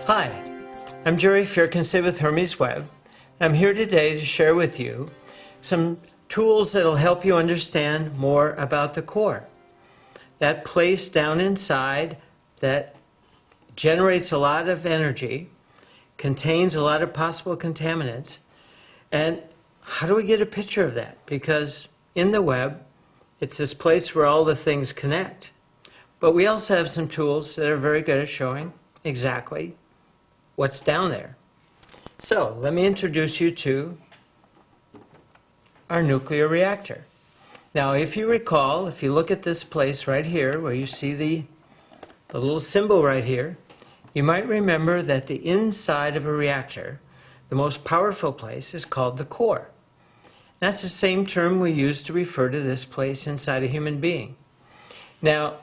Hi, I'm Jerry Firkinsey with Hermes Web. I'm here today to share with you some tools that will help you understand more about the core. That place down inside that generates a lot of energy, contains a lot of possible contaminants, and how do we get a picture of that? Because in the web, it's this place where all the things connect. But we also have some tools that are very good at showing exactly what's down there. So let me introduce you to our nuclear reactor. Now, if you recall, if you look at this place right here where you see the little symbol right here, you might remember that the inside of a reactor, the most powerful place, is called the core. That's the same term we use to refer to this place inside a human being. Now,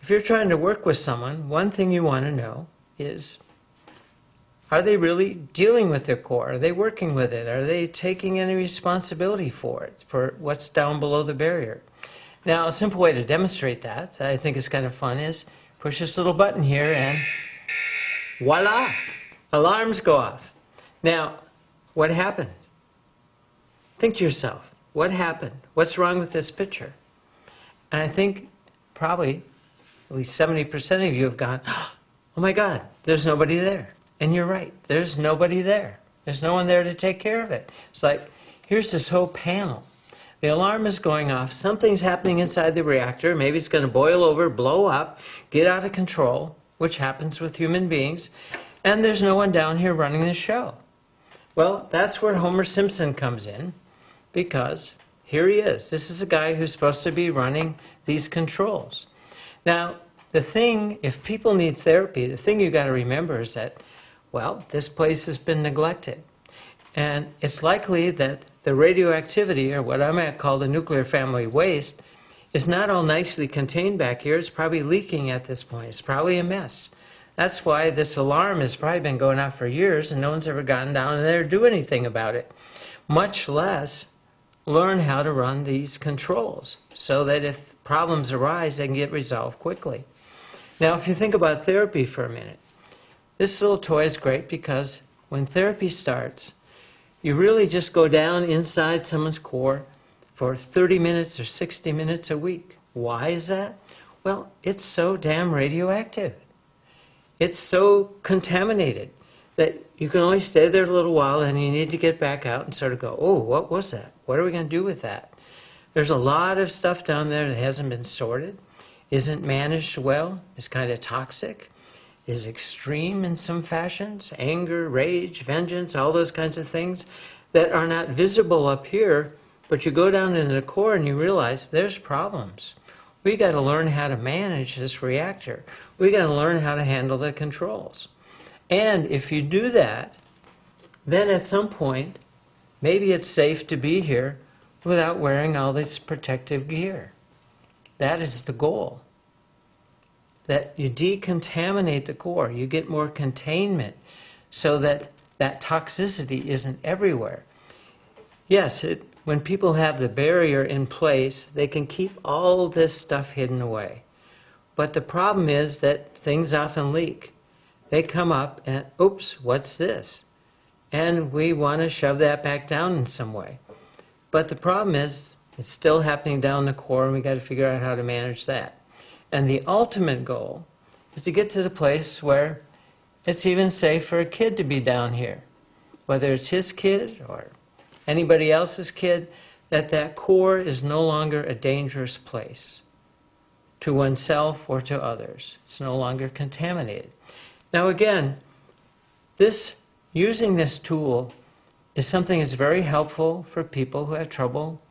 if you're trying to work with someone, one thing you want to know is, are they really dealing with their core? Are they working with it? Are they taking any responsibility for it, for what's down below the barrier? Now, a simple way to demonstrate that, I think is kind of fun, is push this little button here and voila! Alarms go off. Now, what happened? Think to yourself, what happened? What's wrong with this picture? And I think probably at least 70% of you have gone, oh my God, there's nobody there. And you're right, there's nobody there. There's no one there to take care of it. It's like, here's this whole panel. The alarm is going off, something's happening inside the reactor, maybe it's going to boil over, blow up, get out of control, which happens with human beings, and there's no one down here running the show. Well, that's where Homer Simpson comes in, because here he is. This is a guy who's supposed to be running these controls. Now, the thing, if people need therapy, the thing you got to remember is that, well, this place has been neglected. And it's likely that the radioactivity, or what I might call the nuclear family waste, is not all nicely contained back here. It's probably leaking at this point. It's probably a mess. That's why this alarm has probably been going off for years and no one's ever gotten down there to do anything about it, much less learn how to run these controls so that if problems arise, they can get resolved quickly. Now, if you think about therapy for a minute, this little toy is great because when therapy starts, you really just go down inside someone's core for 30 minutes or 60 minutes a week. Why is that? Well, it's so damn radioactive. It's so contaminated that you can only stay there a little while and you need to get back out and sort of go, oh, what was that? What are we going to do with that? There's a lot of stuff down there that hasn't been sorted, isn't managed well, is kind of toxic, is extreme in some fashions, anger, rage, vengeance, all those kinds of things that are not visible up here, but you go down into the core and you realize there's problems. We got to learn how to manage this reactor. We got to learn how to handle the controls. And if you do that, then at some point, maybe it's safe to be here without wearing all this protective gear. That is the goal. That you decontaminate the core, you get more containment so that that toxicity isn't everywhere. Yes, when people have the barrier in place, they can keep all this stuff hidden away. But the problem is that things often leak. They come up and, oops, what's this? And we want to shove that back down in some way. But the problem is, it's still happening down the core and we got to figure out how to manage that. And the ultimate goal is to get to the place where it's even safe for a kid to be down here. Whether it's his kid or anybody else's kid, that core is no longer a dangerous place to oneself or to others. It's no longer contaminated. Now again, using this tool is something that's very helpful for people who have trouble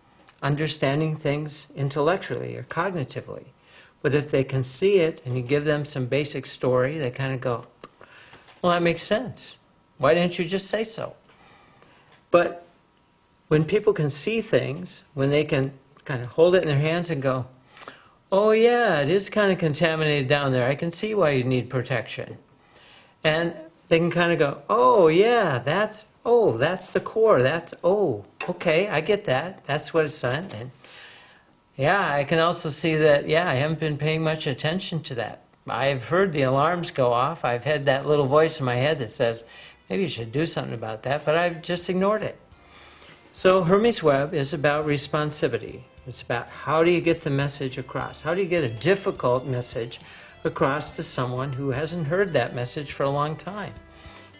understanding things intellectually or cognitively. But if they can see it and you give them some basic story, they kind of go, well, that makes sense. Why didn't you just say so? But when people can see things, when they can kind of hold it in their hands and go, oh yeah, it is kind of contaminated down there. I can see why you need protection. And they can kind of go, oh yeah, that's the core. Okay, I get that. That's what it's done. And yeah, I can also see that, yeah, I haven't been paying much attention to that. I've heard the alarms go off. I've had that little voice in my head that says, maybe you should do something about that, but I've just ignored it. So Hermes Web is about responsivity. It's about how do you get the message across? How do you get a difficult message across to someone who hasn't heard that message for a long time?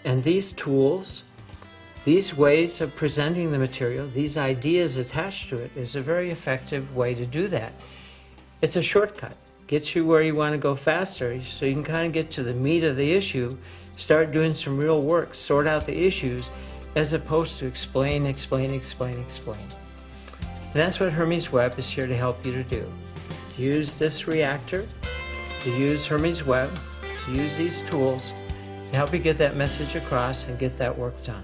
And these tools, these ways of presenting the material, these ideas attached to it is a very effective way to do that. It's a shortcut. Gets you where you want to go faster so you can kind of get to the meat of the issue, start doing some real work, sort out the issues, as opposed to explain. And that's what Hermes Web is here to help you to do. To use this reactor, to use Hermes Web, to use these tools to help you get that message across and get that work done.